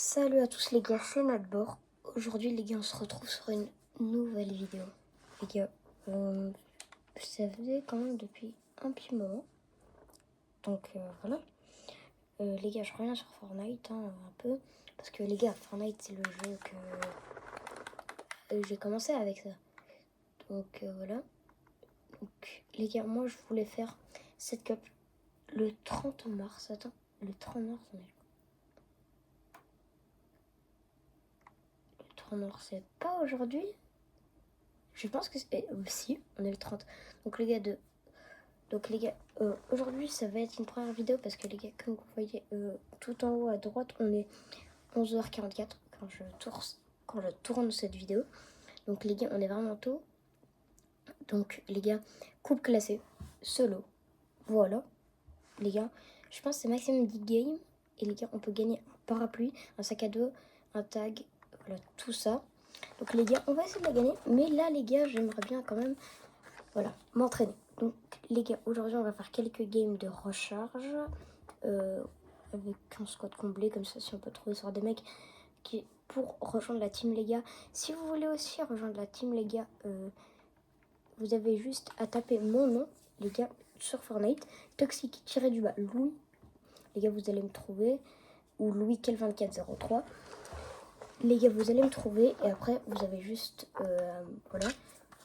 Salut à tous les gars, c'est Nadbor. Aujourd'hui les gars, on se retrouve sur une nouvelle vidéo. Les gars, ça faisait quand même depuis un petit moment. Donc voilà. Les gars, je reviens sur Fortnite un peu. Parce que les gars, Fortnite c'est le jeu que j'ai commencé avec ça. Donc voilà. Donc les gars, moi je voulais faire cette cup le 30 mars. Attends, le 30 mars on est... Le 30 mars c'est pas aujourd'hui? Je pense que c'est... si, on est le 30. Donc les gars, aujourd'hui ça va être une première vidéo parce que les gars, comme vous voyez tout en haut à droite, on est 11h44 quand je tourne cette vidéo. Donc les gars, on est vraiment tôt. Donc les gars, coupe classée, solo. Voilà. Les gars, je pense que c'est maximum 10 games. Et les gars, on peut gagner un parapluie, un sac à dos, un tag, voilà, tout ça. Donc les gars, on va essayer de la gagner. Mais là les gars, j'aimerais bien quand même, voilà, m'entraîner. Donc les gars, aujourd'hui on va faire quelques games de recharge avec un squad comblé, comme ça si on peut trouver sur des mecs qui pour rejoindre la team les gars. Si vous voulez aussi rejoindre la team les gars, vous avez juste à taper mon nom les gars sur Fortnite, toxic-du-bas Louis. Les gars, vous allez me trouver, ou Louis Kel 2403. Les gars, vous allez me trouver et après vous avez juste voilà,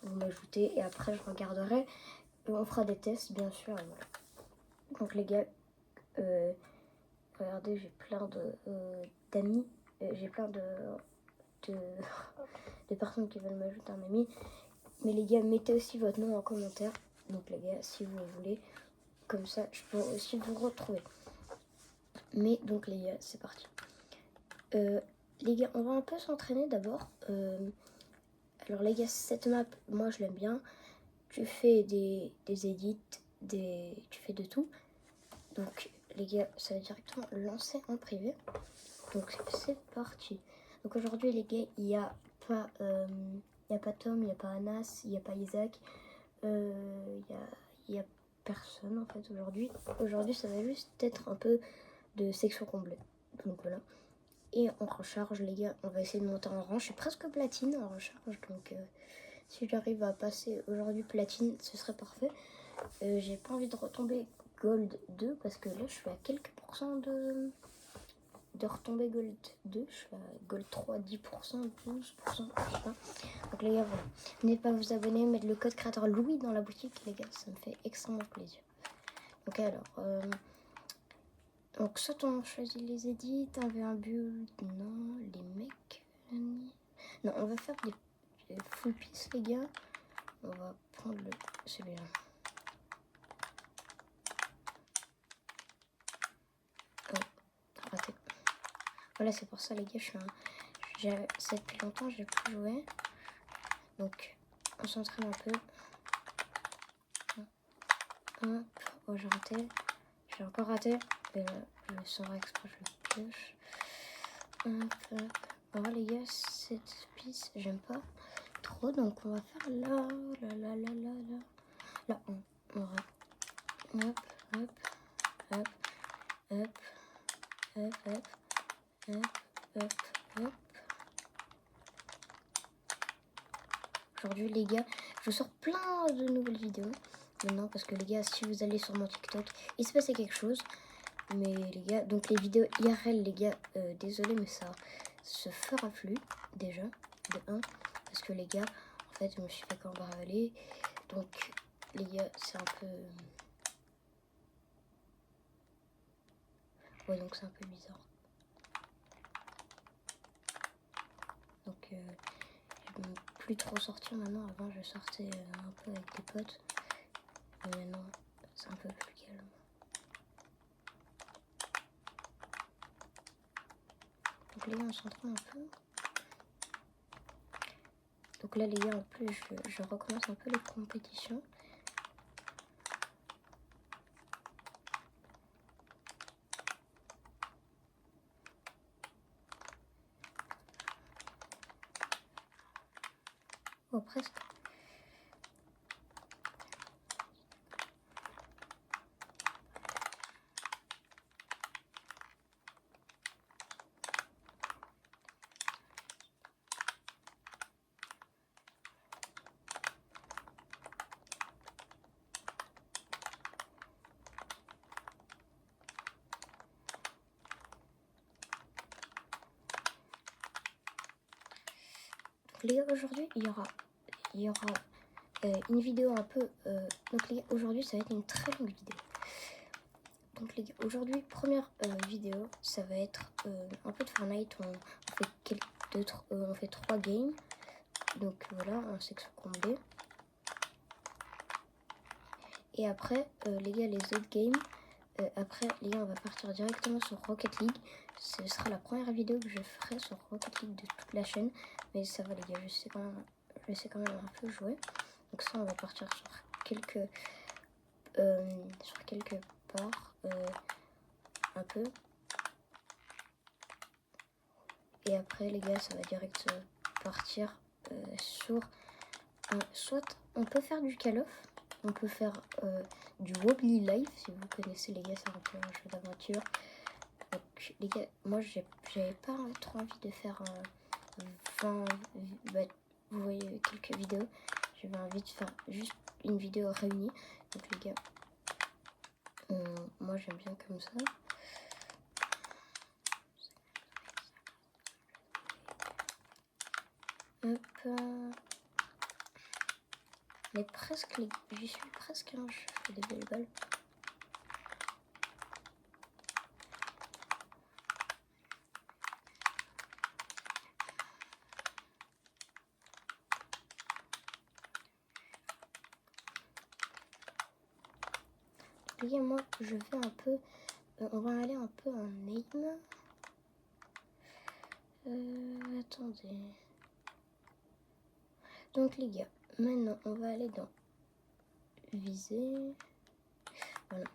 vous m'ajoutez et après je regarderai. On fera des tests, bien sûr. Voilà. Donc les gars, regardez, j'ai plein d'amis. J'ai plein de personnes qui veulent m'ajouter un ami. Mais les gars, mettez aussi votre nom en commentaire. Donc les gars, si vous voulez, comme ça, je peux aussi vous retrouver. Mais donc les gars, c'est parti. Les gars, on va un peu s'entraîner d'abord. Alors les gars, cette map, moi je l'aime bien. Tu fais des edits, tu fais de tout. Donc les gars, ça va directement lancer en privé. Donc c'est parti. Donc aujourd'hui les gars, il n'y a pas Tom, il n'y a pas Anas, il n'y a pas Isaac. Il y a personne en fait aujourd'hui. Aujourd'hui ça va juste être un peu de section comblée. Donc voilà. Et on recharge les gars, on va essayer de monter en rang. Je suis presque platine en recharge, donc si j'arrive à passer aujourd'hui platine, ce serait parfait. J'ai pas envie de retomber gold 2 parce que là je suis à quelques pourcents de retomber gold 2. Je suis à gold 3, 10%, 12%, je sais pas. Donc les gars, voilà. N'hésitez pas à vous abonner, mettre le code créateur Louis dans la boutique, les gars, ça me fait extrêmement plaisir. Donc alors, donc soit on choisit les edits, un build, non, les mecs, non, on va faire des full piece les gars. On va prendre celui-là. Oh, raté. Voilà, c'est pour ça les gars, ça depuis longtemps j'ai plus joué. Donc on s'entraîne un peu. Hop, oh j'ai raté. J'ai encore raté. Et là, je le saurai exprès, je le pioche. Hop, hop. Voilà les gars, cette piste, j'aime pas trop. Donc on va faire là. Là, on va. Hop, hop, hop, hop, hop, hop, hop, hop, hop. Aujourd'hui les gars, je vous sors plein de nouvelles vidéos. Maintenant parce que les gars, si vous allez sur mon TikTok, il se passait quelque chose. Mais les gars, donc les vidéos IRL les gars, désolé mais ça se fera plus déjà, de 1. Parce que les gars, en fait je me suis fait cambrioler. Donc les gars, c'est un peu... Ouais, donc c'est un peu bizarre. Donc je ne peux plus trop sortir maintenant. Avant je sortais un peu avec des potes. Mais maintenant c'est un peu plus calme. Donc les gars, on s'entraîne un peu. Donc là les gars, en plus je recommence un peu les compétitions. Oh presque. Donc les gars, aujourd'hui il y aura une vidéo un peu... donc les gars, aujourd'hui ça va être une très longue vidéo. Donc les gars, aujourd'hui, première vidéo, ça va être un peu de Fortnite. On fait 3 games. Donc voilà, en section comblée. Et après, les gars, les autres games, après, les gars, on va partir directement sur Rocket League. Ce sera la première vidéo que je ferai sur Rocket League de toute la chaîne. Mais ça va, les gars, je sais quand même un peu jouer. Donc ça, on va partir sur quelques parts, un peu. Et après, les gars, ça va direct partir sur... soit on peut faire du Call of, on peut faire du Wobbly Life, si vous connaissez, les gars, c'est un peu un jeu d'aventure. Donc, les gars, moi, j'avais pas trop envie de faire 20... Bah, vous voyez quelques vidéos. J'avais envie de faire juste une vidéo réunie. Donc, les gars, moi, j'aime bien comme ça. Hop. Mais presque, j'y suis presque, hein, je fais des belles balles. Les gars, moi, je vais un peu... on va aller un peu en aim. Attendez. Donc, les gars, maintenant, on va aller dans viser. Voilà.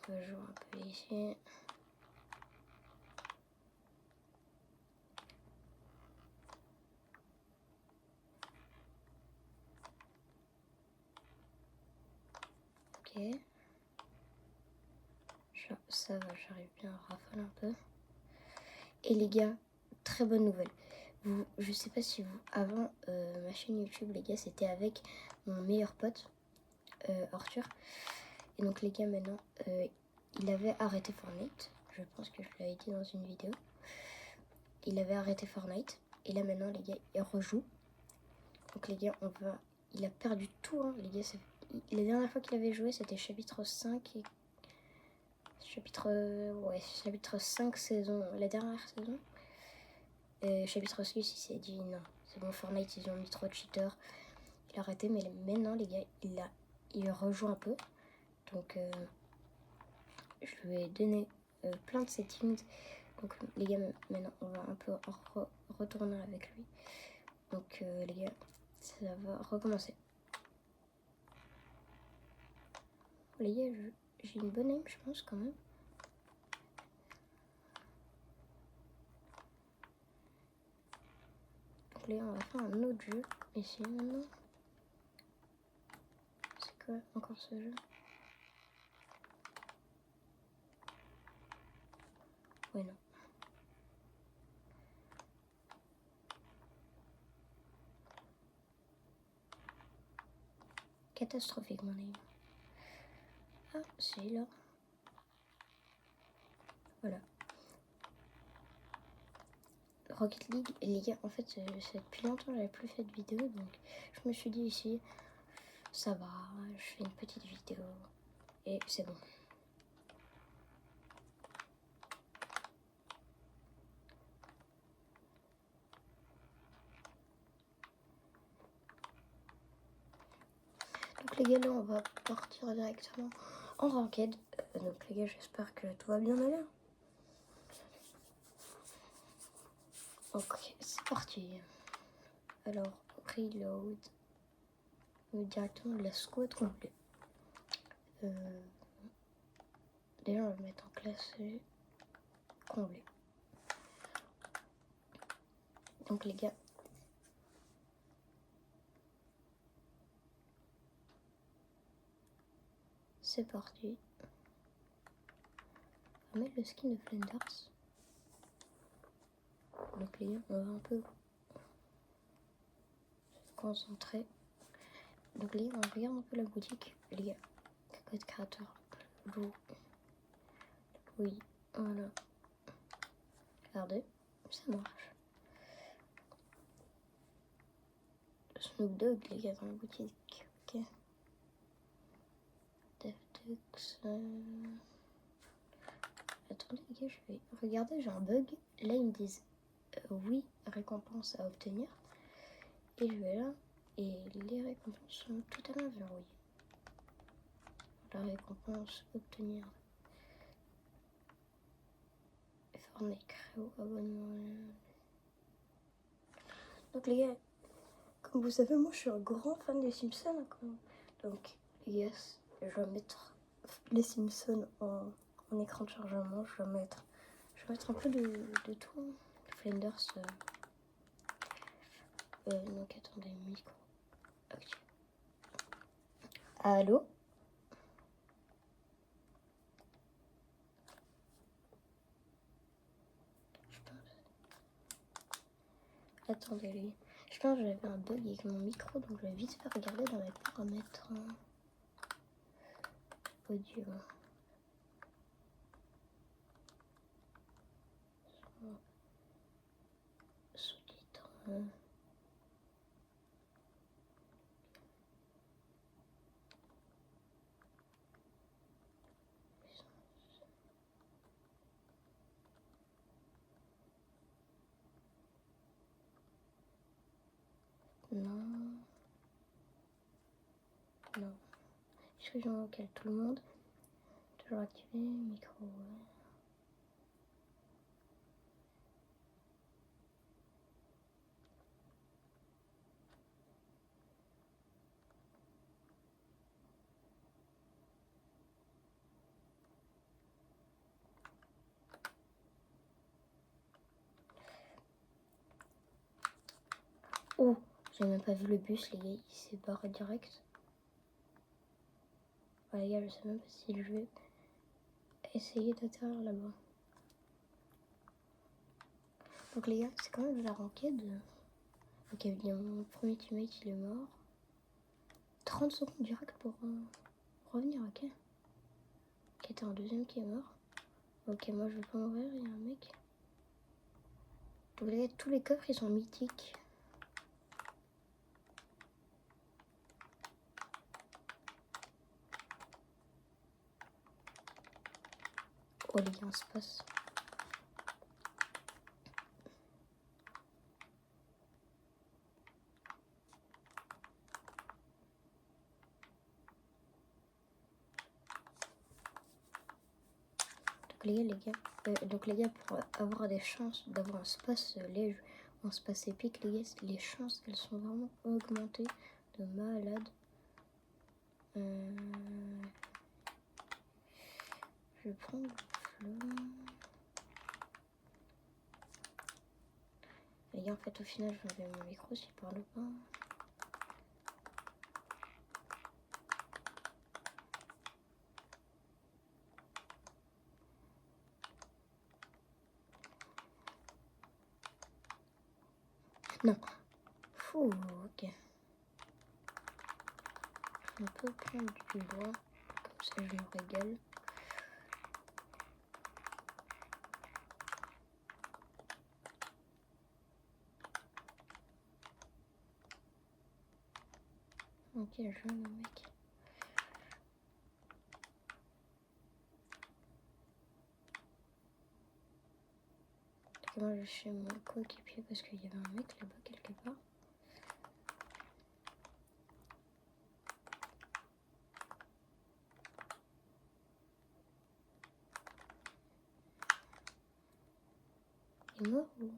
On va jouer un peu ici. Ok. Ça va, j'arrive bien à rafaler un peu. Et les gars, très bonne nouvelle. Je sais pas si vous... Avant, ma chaîne YouTube, les gars, c'était avec mon meilleur pote, Arthur. Et donc, les gars, maintenant, il avait arrêté Fortnite. Je pense que je l'avais dit dans une vidéo. Il avait arrêté Fortnite. Et là, maintenant, les gars, il rejoue. Donc, les gars, il a perdu tout, hein, les gars. La dernière fois qu'il avait joué, c'était chapitre 5 et... Chapitre 5 saison, la dernière saison. Chapitre 6, il s'est dit non, c'est bon, Fortnite, ils ont mis trop de cheaters. Il a arrêté, mais maintenant, les gars, il rejoue un peu. Donc, je lui ai donné plein de settings. Donc, les gars, maintenant, on va un peu retourner avec lui. Donc, les gars, ça va recommencer. Les gars, j'ai une bonne aim, je pense, quand même. Donc, les gars, on va faire un autre jeu ici maintenant. C'est quoi encore ce jeu? Ouais, non. Catastrophique, mon aim. Ah, c'est là. Voilà. Rocket League, les gars, en fait, depuis longtemps, j'avais plus fait de vidéo, donc je me suis dit ici, ça va, je fais une petite vidéo et c'est bon. Donc les gars, là, on va partir directement en ranked. Donc les gars, j'espère que tout va bien aller. Ok, c'est parti. Alors, reload. Directement la squad complète. Déjà, on va le mettre en classé comblé. Donc les gars, c'est parti. On va mettre le skin de Flanders. Donc les gars, on va un peu se concentrer. Donc les gars, on regarde un peu la boutique. Les gars, code créateur, Lou. Oui, voilà. Regardez, ça marche. Snoop Dogg, les gars, dans la boutique. Ok. DevTux. Attendez, les gars, je vais regarder, j'ai un bug. Là, ils me disent oui, récompense à obtenir. Et je vais là, et les récompenses sont totalement verrouillées. La récompense obtenir. Fortnite Créo, abonnement. Donc, les gars, comme vous savez, moi je suis un grand fan des Simpsons. Donc, yes, je vais mettre les Simpsons en écran de chargement. Je vais mettre un peu de tout. Hein. Flanders. Donc, attendez, micro. Ok. Allô? Attendez, les gars. Je pense que j'avais un bug avec mon micro, donc je vais vite faire regarder dans mes paramètres audio. Sous-titres. Non. Non. Est-ce que j'en vocale tout le monde? Toujours activé, micro. Ouais. Oh, j'ai même pas vu le bus, les gars, il s'est barré direct. Ouais, les gars, je sais même pas si je vais essayer d'atterrir là-bas. Donc, les gars, c'est quand même de la ranked. Ok, bien, mon premier teammate, il est mort. 30 secondes direct pour revenir, ok. Ok, t'as un deuxième qui est mort. Ok, moi, je vais pas mourir, il y a un mec. Donc, les gars, tous les coffres, ils sont mythiques. Oh, les gars, on se passe. Donc les gars, pour avoir des chances d'avoir un space léger, un space épique, les gars, les chances, elles sont vraiment augmentées de malade. Je vais prendre le flow. Les gars, en fait, au final, je vais enlever mon micro s'il parle pas. Non. Fou, ok. On peut prendre du bois, comme ça je me régale. Ok, je vois mon mec. Donc moi je vais chez mon coéquipier parce qu'il y avait un mec là-bas quelque part. Il est mort ou...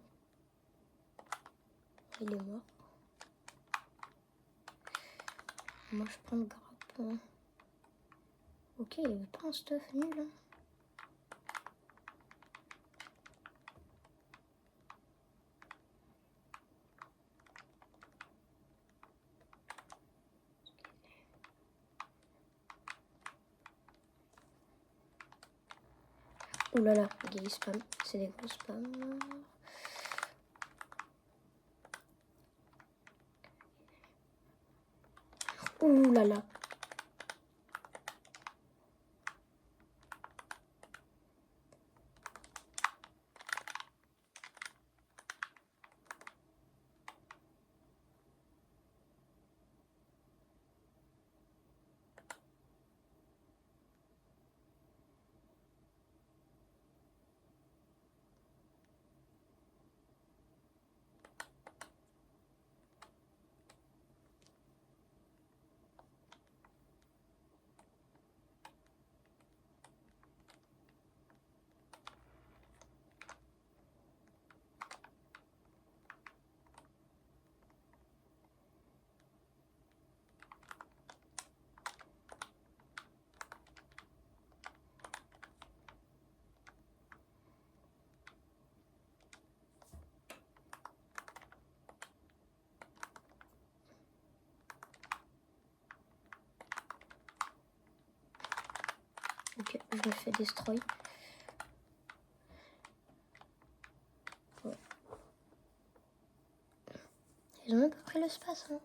Il est mort. Moi je prends le grappin. Ok, il avait pas un stuff nul hein. Ouh là là, les gars ils spam, c'est des gros spams. Ouh là là. Donc je me fais destroy. Ouais. Ils ont même pas pris l'espace, hein.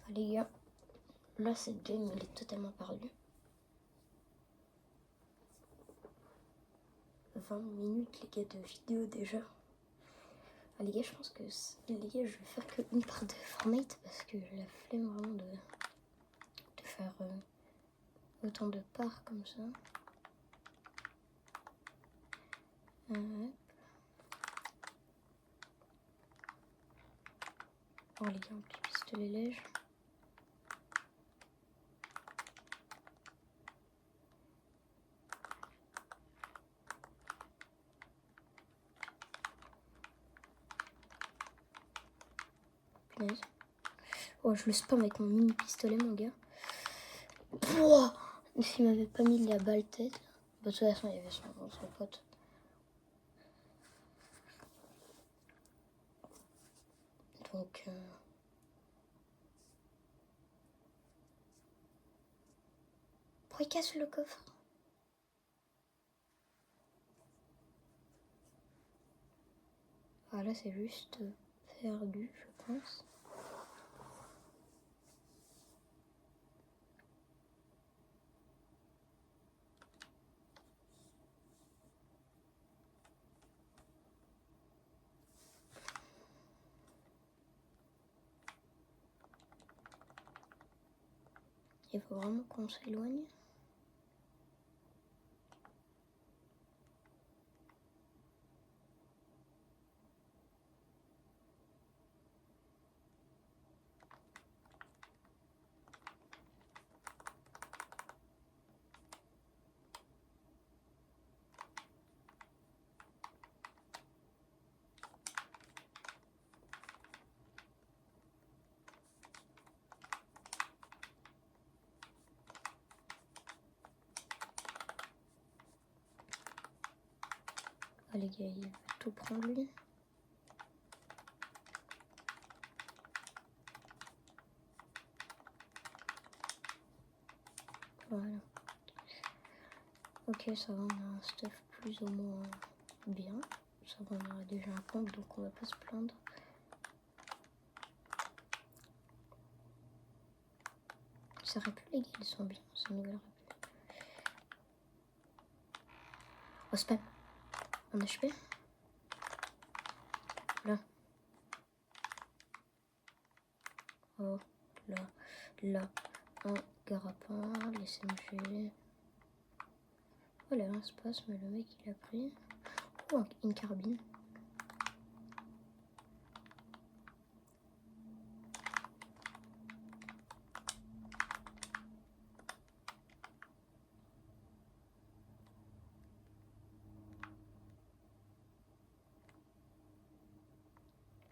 Ah, les gars, là cette game elle est totalement perdue. 20 minutes les gars de vidéo déjà. Ah, les gars, je pense que les gars, je vais faire qu'une part de Fortnite parce que j'ai la flemme vraiment de faire autant de parts comme ça. Oh les gars, un petit pistolet léger. Punaise. Oh, je le spam avec mon mini pistolet, mon gars. Oh, s'il m'avait pas mis la balle tête. Bah, de toute façon, il y avait son pote. Donc, pourquoi il casse le coffre? Voilà, c'est juste perdu, je pense. Il faut vraiment qu'on s'éloigne. Ah, les gars, il va tout prendre lui. Voilà. Ok, ça va, on a un stuff plus ou moins bien. Ça va, on a déjà un compte, donc on va pas se plaindre. Ça aurait pu, les gars, ils sont bien, ça nous aurait pu. Oh, spam. En HP. Là. Oh, là. Un garapin, les SMG. Oh, là, un espace, mais le mec, il a pris. Oh, une carabine.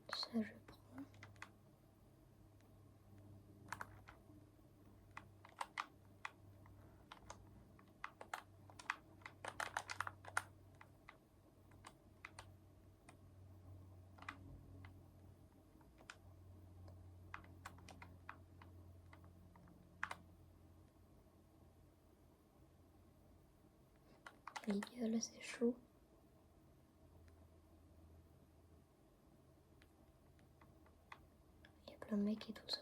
Ça, je prends. Les gars, là, c'est chaud. Il y a plein de mecs et tout ça.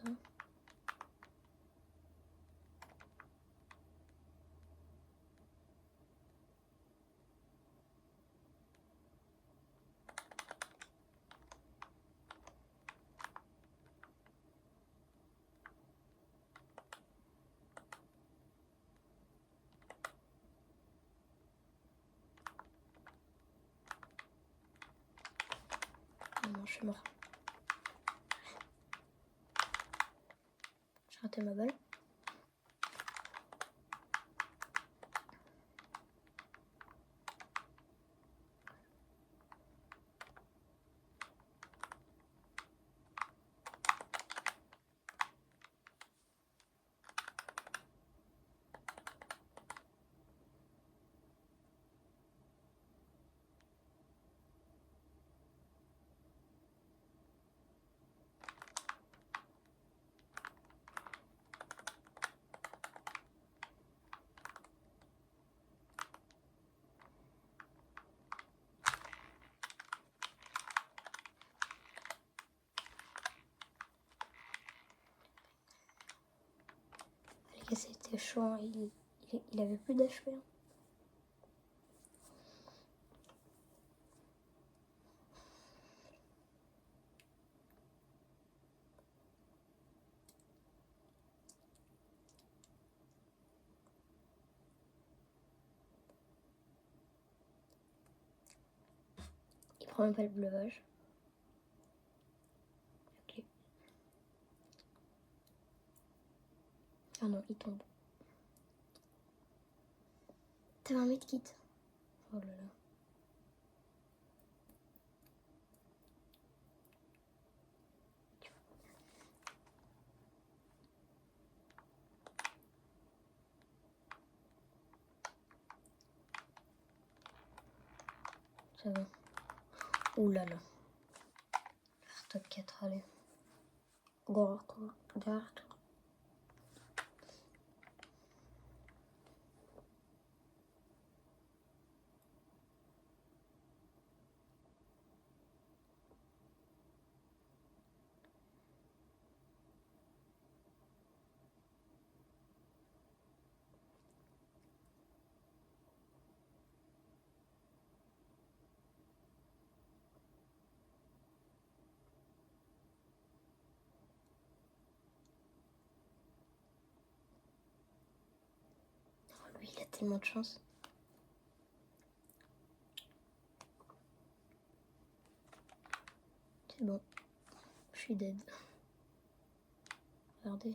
Oh non, je suis mort. J'ai raté ma balle. C'était chaud, hein. Il avait plus d'HP. Hein. Il prend même pas le bleuvage. Ok. Ah non, il tombe. T'avais un medkit. Oh là là. Ça va. Ouh là là. Faire top 4, allez. Derrière toi. Derrière toi. Oh, lui, il a tellement de chance. C'est bon. Je suis dead. Regardez.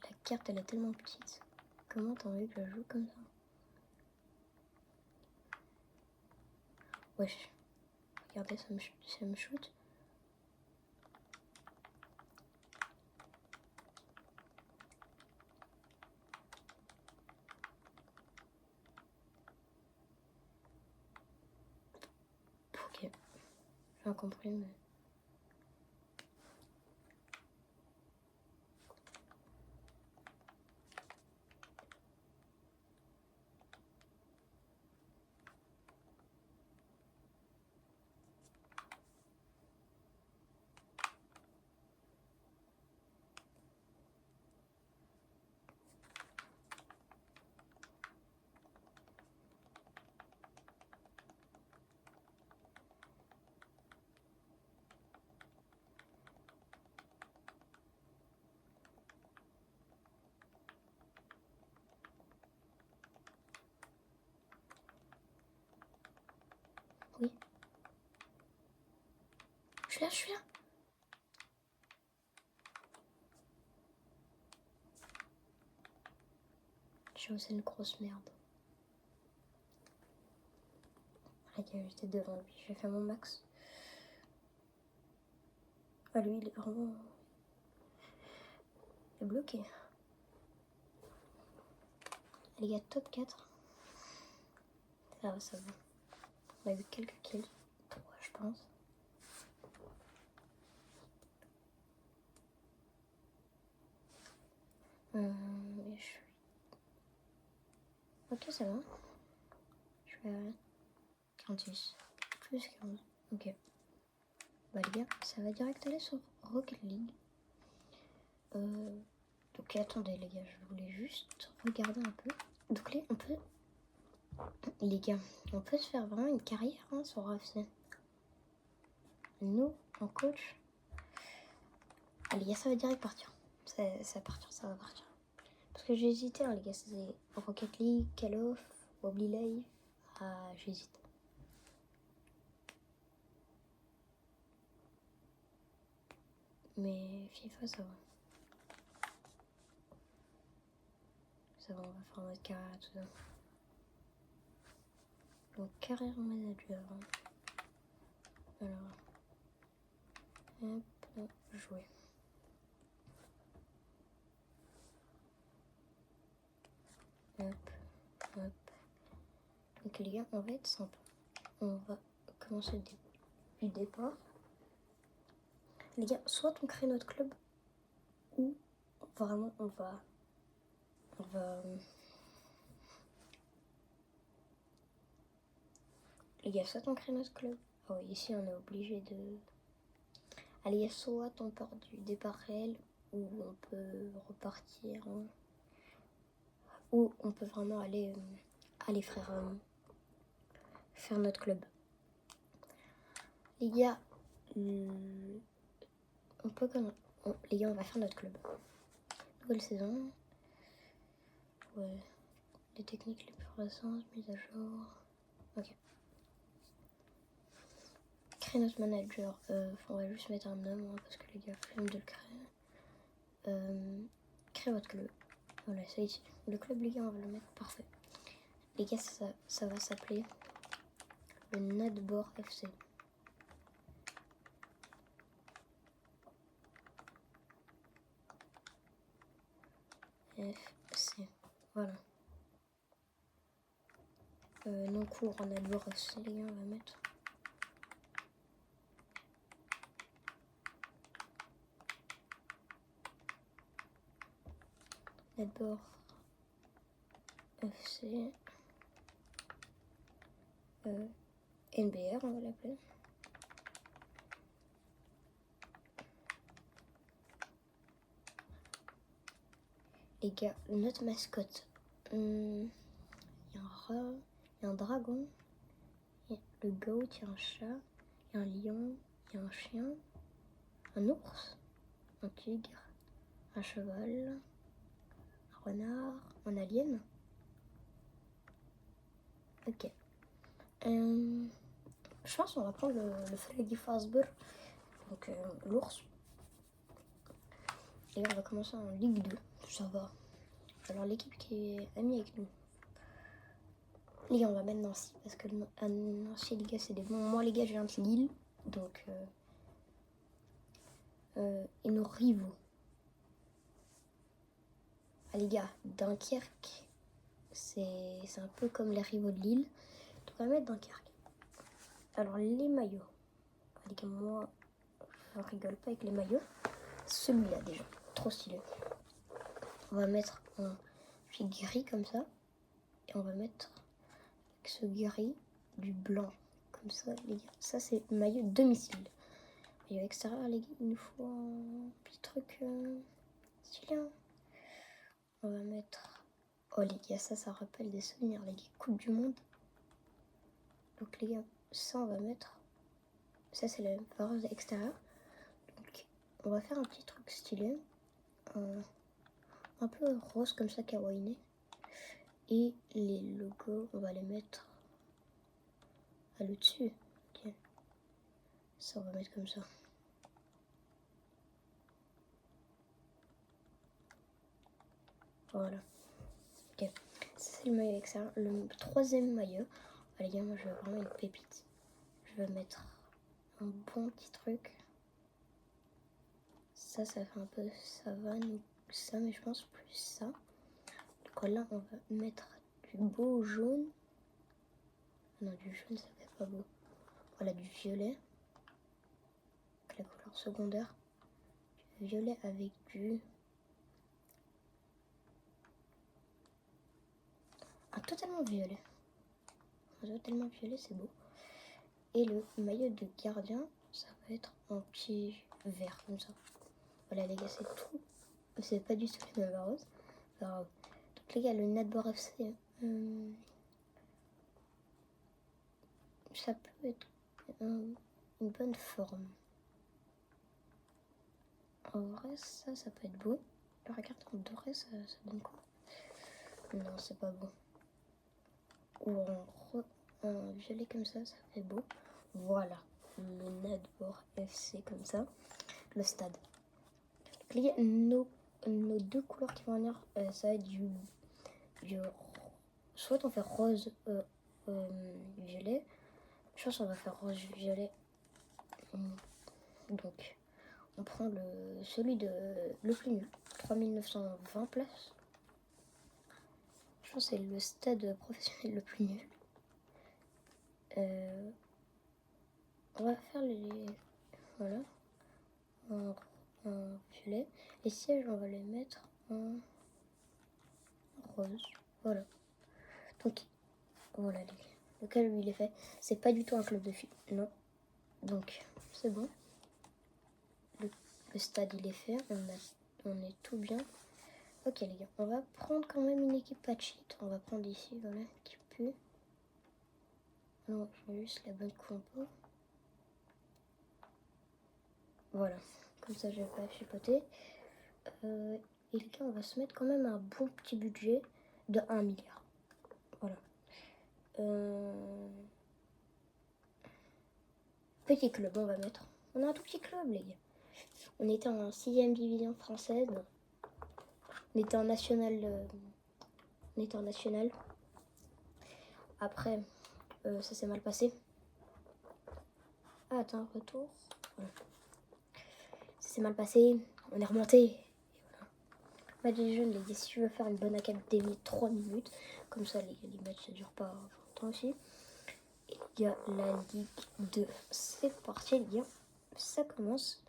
La carte, elle est tellement petite. Comment t'as envie que je la joue comme ça? Wesh. Regardez, ça me shoot. Ok. J'ai rien compris, mais... Oui. Je suis là, je suis là. C'est une grosse merde. Regarde, j'étais devant lui. J'ai fait mon max. Ah, lui, il est vraiment... Il est bloqué. Les gars, top 4. Ça va, ça va. On a eu quelques kills. 3, je pense. Mais je suis... Ok, ça va. Je suis à 46. Plus 15. Ok. Bah les gars, ça va direct aller sur Rocket League. Donc attendez les gars, je voulais juste regarder un peu. Donc là, on peut... Les gars, on peut se faire vraiment une carrière hein, sur AFC. Nous, en coach... Ah les gars, ça va direct partir. Ça va partir, ça va partir. Parce que j'ai hésité, hein, les gars, c'est Rocket League, Call of, Wobbly Live. Ah, j'hésite. Mais FIFA, ça va. Ça va, on va faire notre carrière, tout ça. Donc, carrière manager. Alors, hop, jouer. Hop, hop. Donc, les gars, on va être simple. On va commencer du départ. Les gars, soit on crée notre club, ou vraiment on va... Les gars, soit on crée notre club. Ah oui, ici on est obligé de... Allez, il y a soit on part du départ réel, ou on peut repartir. Hein. où on peut vraiment aller faire notre club. Les gars, les gars, on va faire notre club. Nouvelle saison. Ouais. Les techniques les plus récentes, mise à jour. Ok. Créer notre manager. On va juste mettre un nom hein, parce que les gars, flemme de le créer. Créer votre club. Voilà, ça ici. Le club, les gars, on va le mettre parfait. Les gars, ça va s'appeler le Nadbor FC. FC. Voilà. Non cours en Nadbor FC, les gars, on va mettre. Nadbor FC. NBR, on va l'appeler. Les gars, notre mascotte. Il y a un rat, il y a un dragon, il y a le goat, il y a un chat, il y a un lion, il y a un chien, un ours, un tigre, un cheval, un renard, un alien. Ok. Je pense qu'on va prendre le Freddy Fazbear, donc l'ours. Et on va commencer en Ligue 2, ça va. Alors l'équipe qui est amie avec nous. Les gars, on va mettre Nancy, parce que Nancy, les gars, c'est des bons. Moi, les gars, je viens de Lille, donc... et nos rivaux. Ah, les gars, Dunkerque, c'est un peu comme les rivaux de Lille. Donc, on va mettre Dunkerque. Alors, les maillots. Ah, les gars, moi, je rigole pas avec les maillots. Celui-là, déjà, trop stylé. On va mettre un gris comme ça. Et on va mettre avec ce gris du blanc. Comme ça, les gars. Ça, c'est maillot domicile. Maillot extérieur, les gars, il nous faut un petit truc stylé. Hein. On va mettre... Oh, les gars, ça rappelle des souvenirs, les gars. Coupe du Monde. Donc, les gars, ça, on va mettre... Ça, c'est la vareuse extérieure. Donc, on va faire un petit truc stylé. Un peu rose comme ça, kawaii. Et les logos, on va les mettre à l'au-dessus. Ok. Ça, on va mettre comme ça. Voilà. Ok. Ça, c'est le maillot extérieur. Le troisième maillot. Allez, gars, moi, je veux vraiment une pépite. Je vais mettre un bon petit truc. Ça fait un peu savane ou ça, mais je pense plus ça. Donc là, on va mettre du beau jaune. Non, du jaune, ça fait pas beau. Voilà, du violet. Donc, la couleur secondaire. Du violet avec du... Un totalement violet. Un totalement violet, c'est beau. Et le maillot de gardien, ça va être un petit vert comme ça. Voilà, les gars, c'est tout. C'est pas du tout les mêmes roses. Donc, les gars, le Nadbor FC... ça peut être une bonne forme. En vrai, ça peut être beau. Regarde, en doré, ça donne quoi? Non, c'est pas beau. Ou en violet comme ça fait beau. Voilà, le Nadbor FC comme ça. Le stade. Les gars, nos deux couleurs qui vont venir, ça va être du soit on fait rose, violet. Je pense qu'on va faire rose, violet. Donc, on prend celui de le plus nul, 3920 places. Je pense que c'est le stade professionnel le plus nul. On va faire voilà, en violet. Les sièges, on va les mettre en rose. Voilà. Donc, voilà, les gars. Le club, il est fait. C'est pas du tout un club de filles, non. Donc, c'est bon. Le stade, il est fait. On est tout bien. Ok les gars, on va prendre quand même une équipe pas cheat. On va prendre ici, voilà, qui pue. Non, j'ai juste la bonne compo. Voilà, comme ça je vais pas chipoter. Et les gars, on va se mettre quand même un bon petit budget de 1 milliard. Voilà. Petit club, on va mettre. On a un tout petit club, les gars. On était en 6e division française. On était en national. On était en national. Après, ça s'est mal passé. Ah, attends, retour. Voilà. Ça s'est mal passé. On est remonté. Match des jeunes, les gars, si tu veux faire une bonne académie, 3 minutes. Comme ça, les matchs, ça dure pas longtemps aussi. Et il y a la Ligue 2. C'est parti, les gars. Ça commence.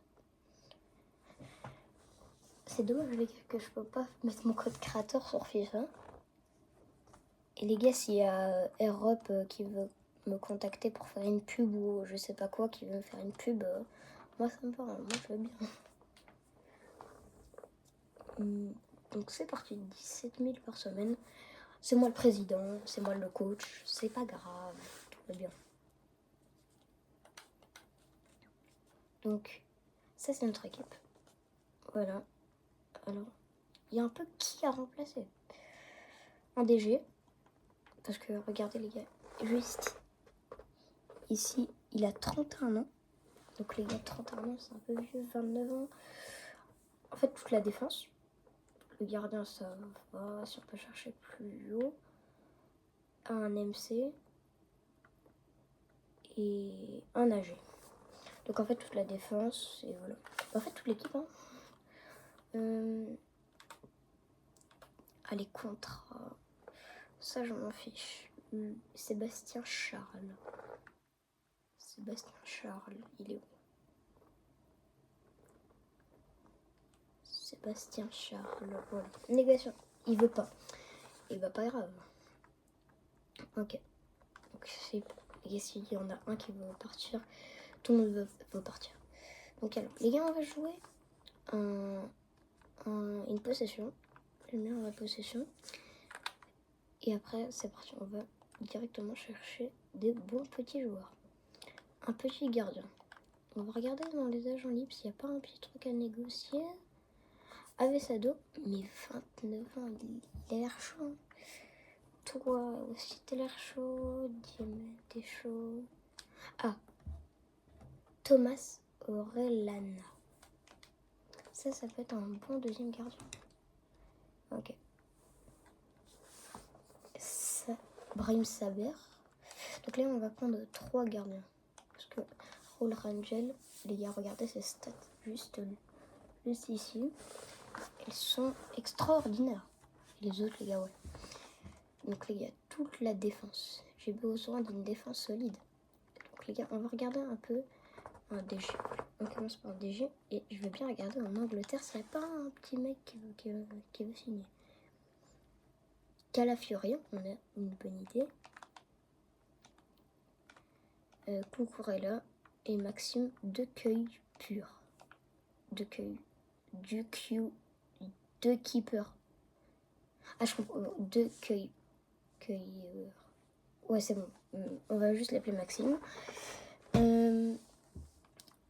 C'est dommage, les gars, que je peux pas mettre mon code créateur sur FIFA. Et les gars, s'il y a Europe qui veut me contacter pour faire une pub ou je sais pas quoi, qui veut me faire une pub, moi ça me parle, moi je veux bien. Donc c'est parti, 17 000 par semaine. C'est moi le président, c'est moi le coach, c'est pas grave, tout va bien. Donc ça c'est notre équipe. Voilà. Alors, il y a un peu qui a remplacé. Un DG. Parce que regardez les gars, juste ici, il a 31 ans. Donc les gars, 31 ans, c'est un peu vieux, 29 ans. En fait, toute la défense. Le gardien, ça va, si on peut chercher plus haut. Un MC. Et un AG. Donc en fait, toute la défense, et voilà. En fait, toute l'équipe, hein. Allez, contrat. Ça, je m'en fiche. Sébastien Charles. Sébastien Charles, il est où? Sébastien Charles, voilà. Négation, il veut pas. Et bah, pas grave. Ok. Donc, s'il y en a un qui veut partir, tout le monde veut partir. Donc, alors, les gars, on va jouer une possession. J'aime bien la possession. Et après, c'est parti. On va directement chercher des bons petits joueurs. Un petit gardien. On va regarder dans les agents libres s'il n'y a pas un petit truc à négocier. Avesado, mais 29 ans, il a l'air chaud. Toi aussi, t'as l'air chaud. Diem, t'es chaud. Ah, Thomas Orellana. Ça peut être un bon deuxième gardien. Ok. Brahim Saber. Donc là, on va prendre 3 gardiens. Parce que Raul Rangel, les gars, regardez ses stats juste ici. Elles sont extraordinaires. Les autres, les gars, ouais. Donc les gars, toute la défense. J'ai besoin d'une défense solide. Donc les gars, on va regarder un peu un DG. On commence par un DG. Et je veux bien regarder en Angleterre s'il n'y a pas un petit mec qui veut signer. Calafiori, on a une bonne idée. Cucurella et Maxime Decueil-Pur. De keeper. Ah, je comprends. Decueil. Ouais, c'est bon. On va juste l'appeler Maxime.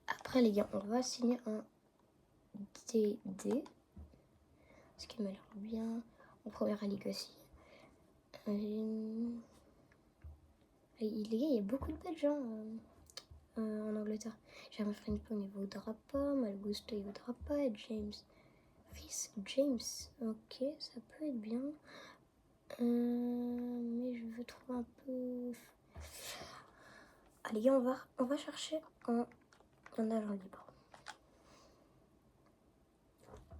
Après, les gars, on va signer un DD. Ce qui m'a l'air bien. En première ligue aussi. Les gars, il y a beaucoup de Belges en Angleterre. Jeremy Frimpong, il voudra pas. Malgusto, il voudra pas. Et James. Rhys James. Ok, ça peut être bien. Mais je veux trouver un peu... Allez, on va chercher un agent libre.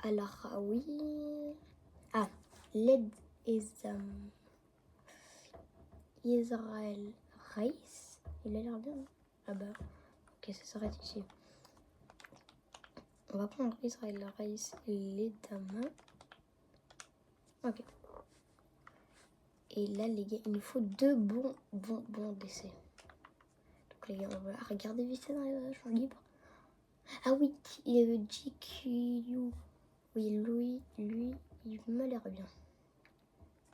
Alors, oui... Ah, Led Israël Reis. Il a l'air bien. Ah bah, ok, ça s'arrête ici. On va prendre Israël Reis et les dames. Ok. Et là, les gars, il nous faut 2 bons décès. Donc, les gars, on va regarder vite fait dans les agents libres. Ah oui, GQ. Oui, lui, il m'a l'air bien.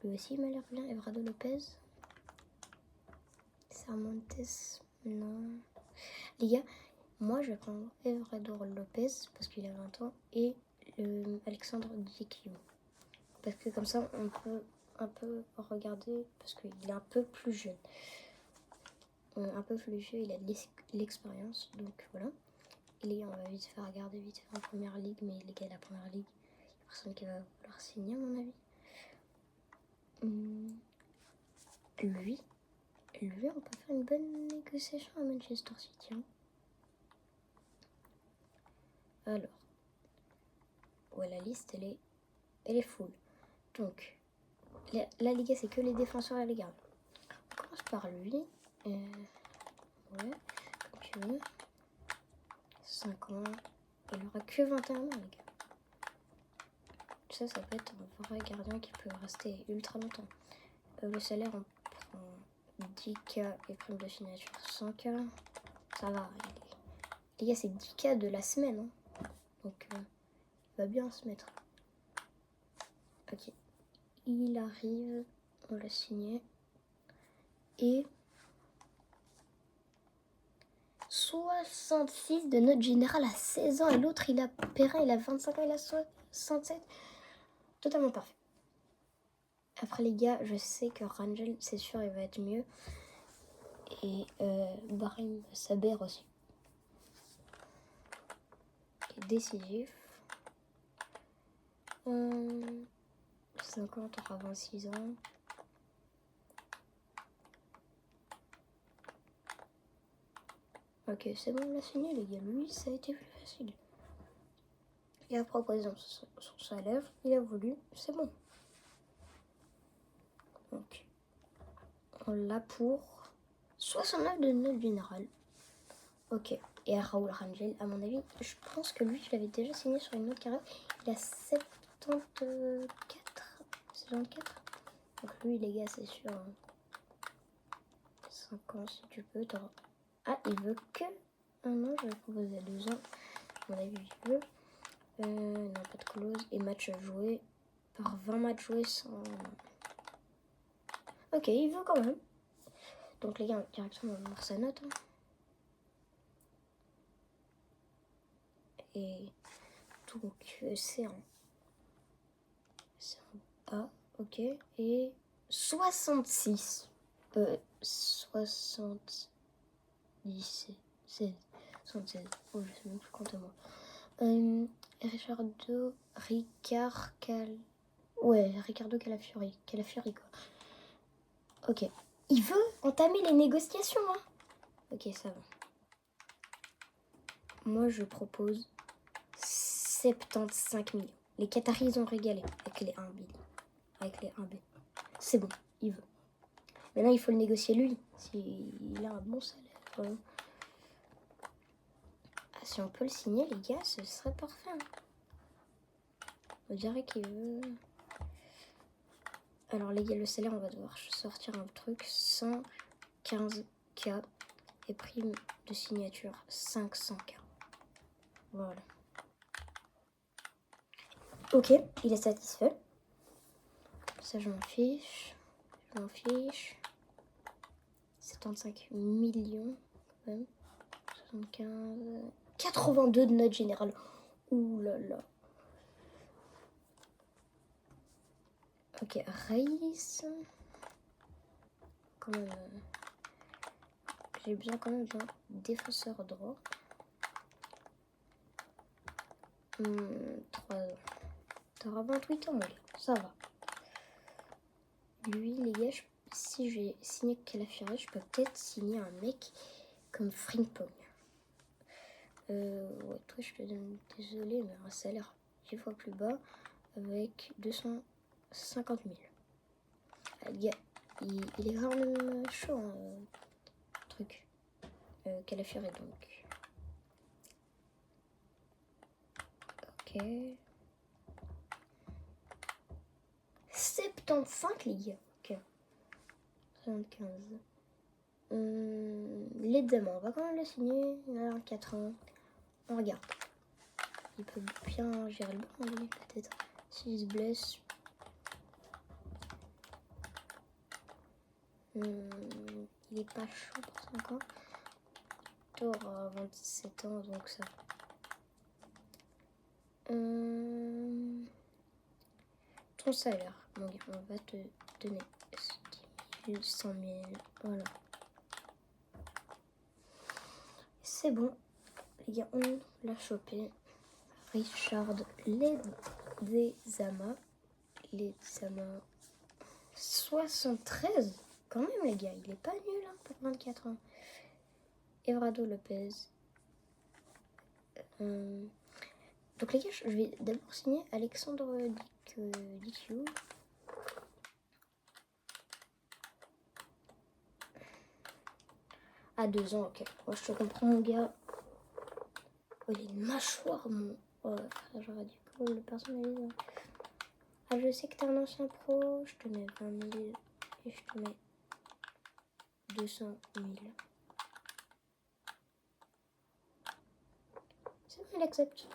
Lui aussi, il m'a l'air bien. Everardo Lopez. Cervantes, non. Les gars, moi, je vais prendre Everardo Lopez parce qu'il a 20 ans et Alexandre Diekio. Parce que comme ça, on peut un peu regarder parce qu'il est un peu plus jeune. Un peu plus vieux, il a de l'expérience, donc voilà. Et les gars, on va vite faire regarder vite fait en première ligue, mais les gars, la première ligue, personne qui va vouloir signer à mon avis. Lui, on peut faire une bonne négociation à Manchester City. Hein. Alors, ouais, la liste, elle est full. Donc, la Liga, c'est que les défenseurs et les gardes. On commence par lui. Ouais, comme tu veux. 5 ans. Il aura que 21 ans, les gars. Ça peut être un vrai gardien qui peut rester ultra longtemps. Le salaire, on prend 10K et prime de signature 100K. Ça va. Les gars, c'est 10K de la semaine. Hein. Donc, il va bien se mettre. Ok. Il arrive. On l'a signé. Et 66 de notre général à 16 ans. Et l'autre, il a Perrin, il a 25 ans, il a 67. Totalement parfait. Après, les gars, je sais que Rangel, c'est sûr, il va être mieux. Et Brahim Saber aussi. Décisif. 50 à 26 ans. Ok, c'est bon, on l'a signé, les gars. Lui, ça a été plus facile. Il a proposé son salaire, il a voulu, c'est bon. Donc, on l'a pour 69 de note générale. Ok, et Raoul Rangel, à mon avis, je pense que lui, je l'avais déjà signé sur une autre carrière. Il a 74. 74. Donc lui, les gars, c'est sûr. 5 ans, si tu peux. Ah, il veut que un an, je vais proposer 2 ans. À mon avis, il veut. Non, pas de clause. Et match joué. Par 20 matchs joués sans... Ok, il veut quand même. Donc les gars, directement, on va voir sa note. Hein. Et donc, c'est un A, ok. Et 66. 70. 17. 16. 76. Oh, je sais même plus compter moi. Ricardo Calafiori. Calafiori, quoi. Ok. Il veut entamer les négociations, hein. Ok, ça va. Moi, je propose 75 millions. Les Qataris, ils ont régalé avec les 1 billion. Avec les 1B. C'est bon, il veut. Maintenant, il faut le négocier lui. S'il a un bon salaire. Ah, si on peut le signer, les gars, ce serait parfait. Hein. On dirait qu'il veut... Alors, les gars, le salaire, on va devoir sortir un truc. 115K et prime de signature 500K. Voilà. Ok, il est satisfait. Ça, je m'en fiche. 75 millions. Quand même. 75... 82 de note générale. Ouh là là. Ok, Reis. Quand même. J'ai besoin quand même d'un défenseur droit. 3 ans. T'auras 28 ans, mon gars. Ça va. Lui, les gars, si j'ai signé Calafiori, je peux peut-être signer un mec comme Frimpong. Ouais, toi, je te donne, désolé, mais un salaire 10 fois plus bas avec 250 000. Les gars, il est quand même chaud, hein, truc. Calafiori, donc. Ok. 75, les gars. Ok. 75. Ledema, on va quand même le signer. Il a 4 ans. On regarde. Il peut bien gérer le banc, lui, peut-être. S'il se blesse, Il est pas chaud pour 5 ans. Tu auras 27 ans, donc ça. Ton salaire, mon gars, on va te donner 100 000. Voilà. C'est bon, les gars, on l'a chopé. Richard Ledezama. 73. Quand même, les gars, il est pas nul hein, pour 24 ans. Evrado Lopez. Donc les gars, je vais d'abord signer Alexandre Dikiu. À 2 ans, ok. Moi, je te comprends, mon gars. Oh, il a une mâchoire, mon... Oh, j'aurais dû le personnaliser. Ah, je sais que t'es un ancien pro. Je te mets 20 000 et je te mets 200 000. C'est bon, il accepte.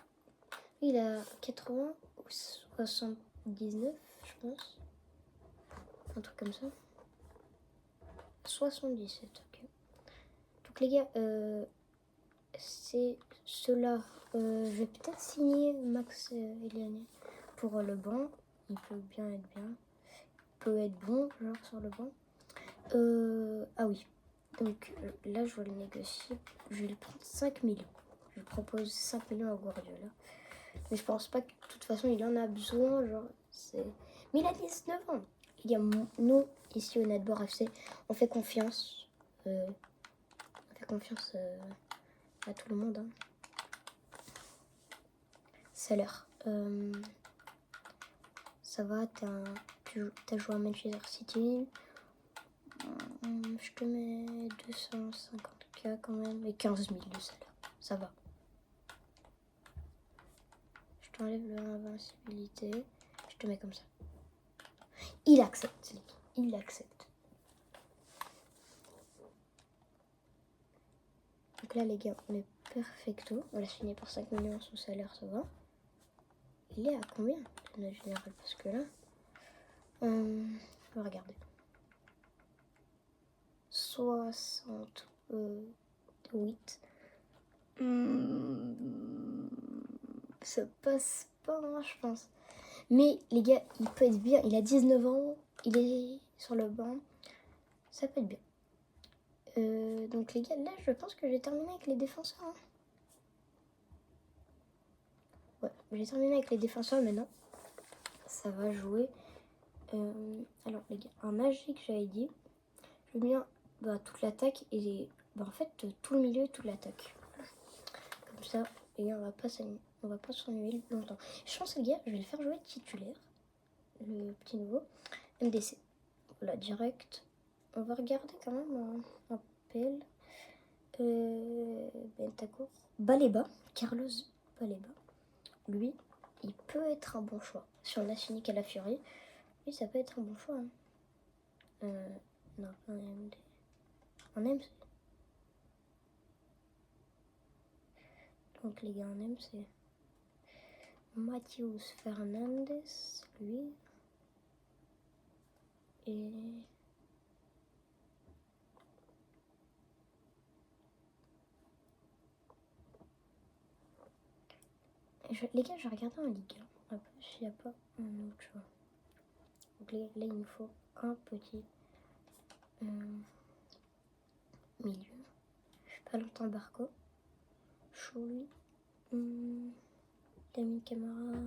Il a 80 ou 79, je pense. Un truc comme ça. 77, ok. Donc les gars, c'est cela. Je vais peut-être signer Max Eliani pour le banc. Il peut bien être bien. Il peut être bon, genre sur le banc. Ah oui. Donc là, je vais le négocier. Je vais le prendre 5 millions. Je propose 5 millions à Guardiola. Mais je pense pas que de toute façon, il en a besoin. Genre, c'est... Mais il a 19 ans. Il y a nous, ici au Netbor FC, on fait confiance. On fait confiance à tout le monde. Hein. Salaire. Ça va, t'as joué à Manchester City. Je te mets 250K quand même et 15 000 de salaire. Ça va. Je t'enlève l'invincibilité. Je te mets comme ça. Il accepte. Il accepte. Donc là, les gars, on est perfecto. On l'a signé pour 5 millions. Son salaire, ça va. Il est à combien de note générale? Parce que là, on va regarder. 68. Ça passe pas, hein, je pense. Mais les gars, il peut être bien. Il a 19 ans. Il est sur le banc. Ça peut être bien. Donc les gars, là, je pense que j'ai terminé avec les défenseurs. Hein. Ouais, j'ai terminé avec les défenseurs maintenant. Ça va jouer. Alors les gars, un magique, j'avais dit. Je veux bien toute l'attaque et en fait tout le milieu et toute l'attaque. Comme ça, les gars, on va pas s'ennuyer longtemps. Je pense les gars, je vais le faire jouer titulaire. Le petit nouveau. MDC. Voilà, direct. On va regarder quand même un PL. Bentancur. Baleba. Carlos Baleba. Lui, il peut être un bon choix. Si on a signé Calafiori, lui, ça peut être un bon choix. Hein. Non, un MD. Un MC. Donc les gars, un MC. Matheus Fernandes, lui. Et... les gars, je regarde en Ligue 1. Après, s'il n'y a pas un autre choix. Donc là, il nous faut un petit milieu. Pas longtemps Barco. Chouli. Lamine Camara.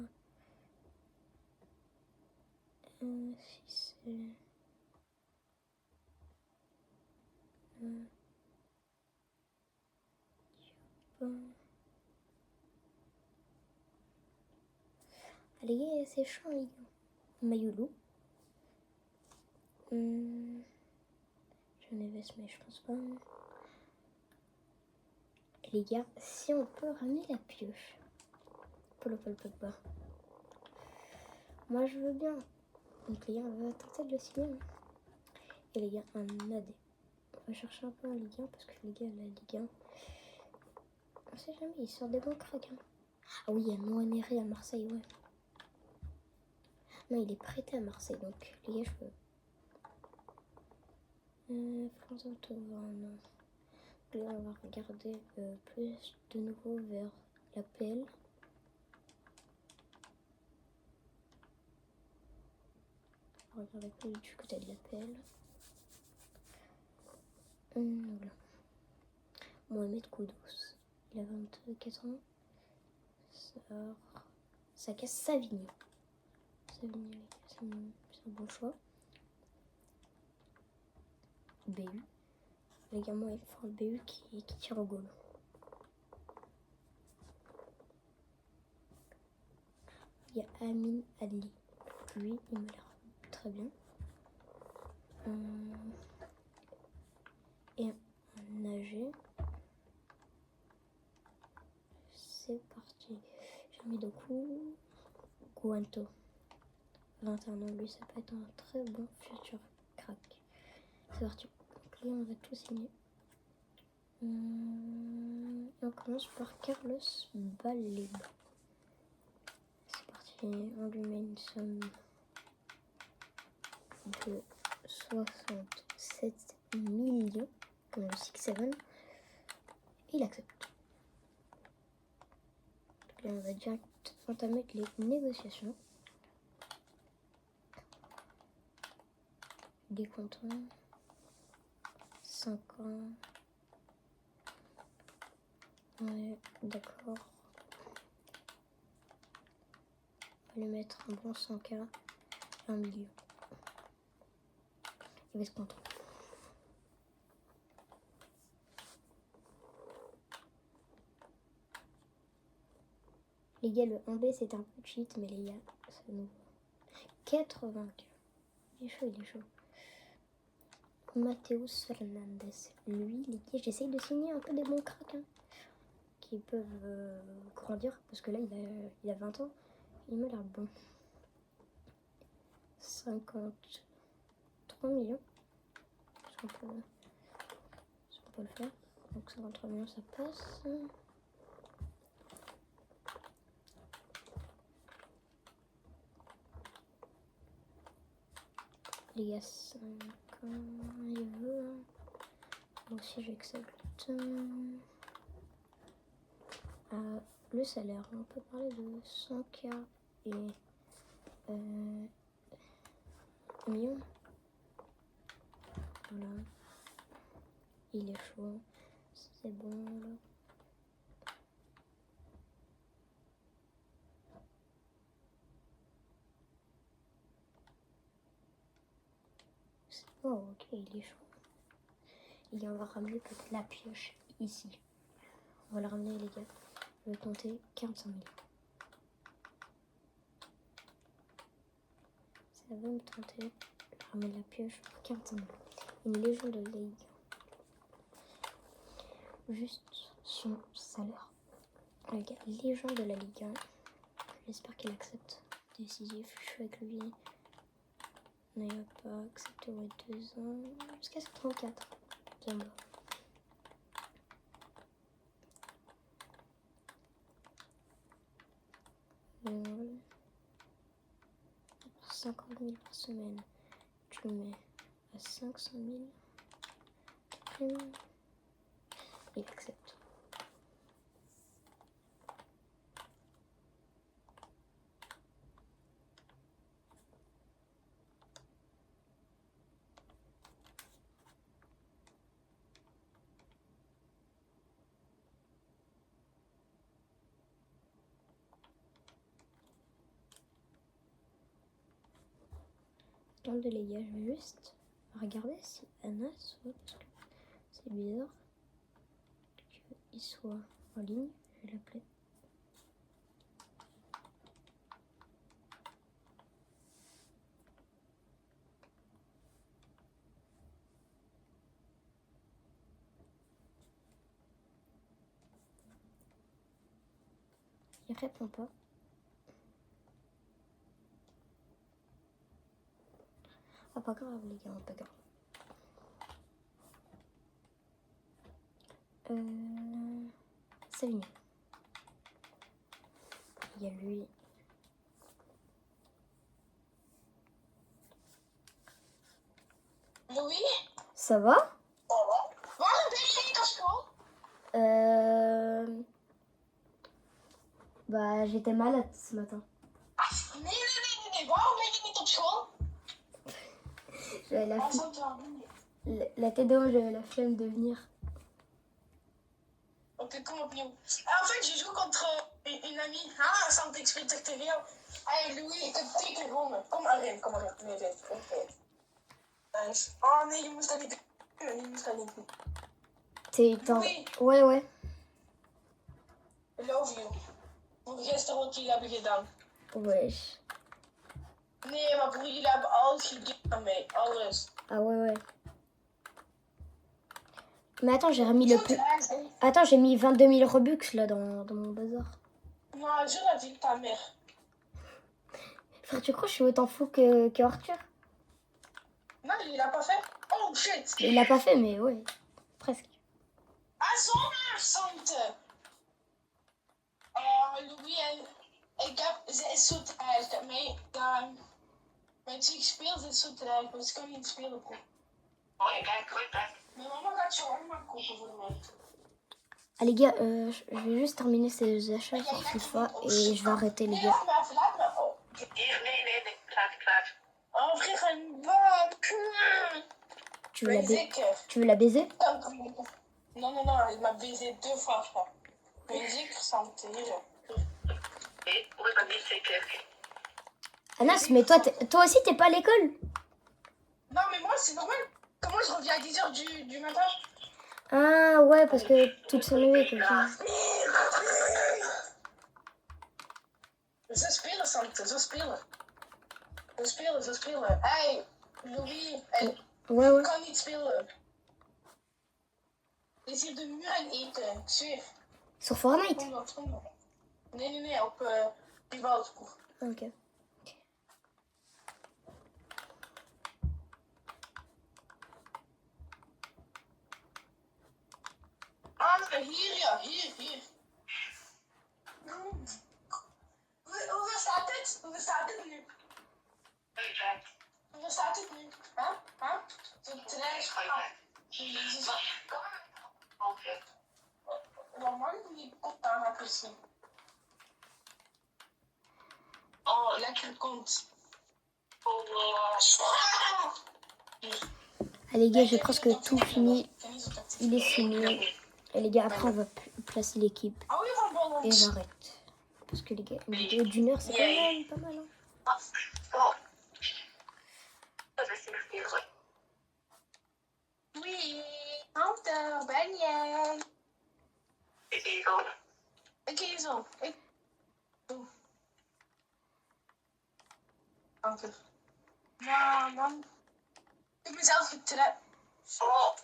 Si c'est... Allez, c'est chaud, les gars. Mayulu. Neves, mais je pense pas. Et les gars, si on peut ramener la pioche. Polo Pogba. Moi, je veux bien. Donc les gars, on va tenter de le signer. Et les gars, un AD. On va chercher un peu en Ligue 1 parce que les gars, la Ligue 1, on sait jamais, il sort des bons cracks. Hein. Ah oui, il y a Noaneri à Marseille, ouais. Non, il est prêté à Marseille, donc les gars, je peux... Florentin Thauvin. Là, on va regarder plus de nouveau vers la pelle. On va regarder plus du côté de la pelle. Voilà. Mohamed Koudous. Il a 24 ans. Ça casse Savigny. Savigny, c'est un bon choix. BU. Également, il faut un BU qui tire au goal. Il y a Amin Ali. Lui, il m'a l'air très bien. Et un nager. C'est parti. J'ai mis beaucoup. Guanto. 21 ans, lui, ça peut être un très bon futur crack. C'est parti. Donc là, on va tout signer. Et on commence par Carlos Balib. C'est parti. On lui met une somme de 67 millions comme le 6-7. Il accepte. Donc là, on va direct entamer les négociations. Des comptants. 5 ans. Ouais, d'accord. On va lui mettre un bon 100K. 1 million. Il va se compter. Les gars, le 1B c'est un peu cheat, mais les gars, c'est nouveau. 80K. Il est chaud, il est chaud. Mateus Fernandez. Lui, les gars, j'essaye de signer un peu des bons cracks. Hein, qui peuvent grandir. Parce que là, il a 20 ans. Il m'a l'air bon. 53 millions. Est-ce qu'on peut le faire? Donc 53 millions, ça passe. Les gars, 5 ans, il veut. Hein. Moi aussi, j'accepte. Le salaire, on peut parler de 100K et 1 million. Voilà. Il est chaud. C'est bon, là. Oh, ok, il est chaud. Et on va ramener peut-être la pioche ici. On va la ramener, les gars. Je vais compter 45 000. Ça va me tenter. Je ramène la pioche pour 45 000. Une légende de Ligue. Juste son salaire. Les gars, légende de la Ligue 1. J'espère qu'il accepte. Décisif, je suis avec lui. Mais il n'a pas accepté, ouais, 2 ans. Jusqu'à 34. Bien bon. Pour 50 000 par semaine, tu le mets à 500 000. Il accepte. Attendez les gars, je vais juste regarder si Anna soit, parce que c'est bizarre qu'il soit en ligne. Je vais l'appeler. Il répond pas. Ah, pas grave les gars, pas grave. Savigny. Il y a lui. Oui. Ça va? Waarom ben je niet op school? Bah, j'étais malade ce matin. Nee. Waarom ben je niet op school? J'avais la, Waar zou het wel doen? la tête d'homme, j'avais la flemme de venir. Ok, kom opnieuw. En fait, je joue contre une amie. Ah, sans t'expliquer te veel. Hey, Louis, ik heb 2 keer gewonnen. Kom erin, kom erin. Nee. Oké. Nice. Oh nee, je moest dat niet doen. Je moest dat niet doen. Louis, Ouais. I love you. Voor gisteren wat jullie hebben gedaan. Wesh. Nee, maar broer, jullie hebben alles gegeven aan mij. Alles. Ah ouais. Mais attends, j'ai remis le Zo plus... traag, hè. Attends, j'ai mis 22 000 Robux là dans mon bazar. Maar zo dat ik ta mère. Frère, tu crois que je suis autant fou que Arthur? Non, il l'a pas fait. Oh shit. Il l'a pas fait, mais ouais, presque. Ah, zomaar, Louis en ze is zo traag. Met wie ik speel, ze is zo traag. Dus ik kan niet spelen, bro. Oh, je kijkt goed, hè? Mijn mama gaat shawarma kopen voor mij. Ah les gars, je vais juste terminer ces achats sur FIFA et je vais arrêter les gars. Laat me. Oh. Nee. Klaar. Oh, vlieg een bak. Tu veux, Zeker. tu veux la baiser? Non, il m'a baisé 2 fois, je crois. Mais zeker, santé. Oui, pas bien zeker. Anas, mais toi aussi t'es pas à l'école? Non, mais moi, c'est normal. Comment je reviens à 10h du matin? Ah ouais, parce que toutes sont levées comme ça. Ze spelen, Sante, ze spelen. Hey, Louis, Ouais. ik kan niet spelen. Je is hier de muur aan eten, ik zweer. Sur Fortnite? Kom nog. Nee, op privaat. Ok. Ah, hier, ja, hier. Hoeveel staat het nu? Hoeveel staat het nu? Huh? De trein is normaal die kop aan laten zien. Oh, lekker kont. Allez les gars, j'ai presque tout fini. Il est fini. Et les gars, après on va placer l'équipe. Et j'arrête. Parce que les gars, une vidéo d'1 heure, c'est quand même pas mal. Hein. Oui, Tante, ben jij? Ik zo. Tante. Ja, man. Ik heb mezelf getraind. Oh.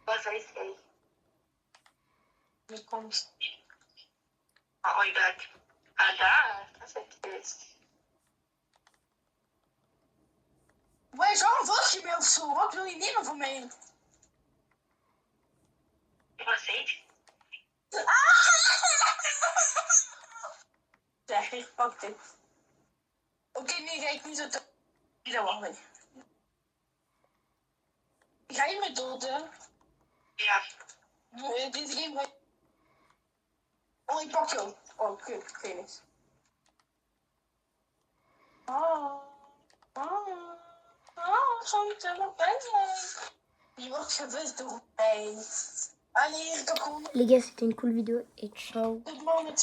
Wat is hij? Die komst. Oh, je bent. Ah, daar. Dat is het. Wij zouden volg je me of zo. Wat wil je nemen van mij? Wat zeg je? Zeg, ik pak dit. Oké, nee, ga ik niet zo te... Dat wacht niet. Ga je me doden? Ja. Deze game... Oh, ik pak jou. Oh, kut, Felix. Tante, wat ben jij? Je wordt gewist door mij. Allez, ik heb gewoon... Les gars, c'était une cool vidéo et ciao. Good moment.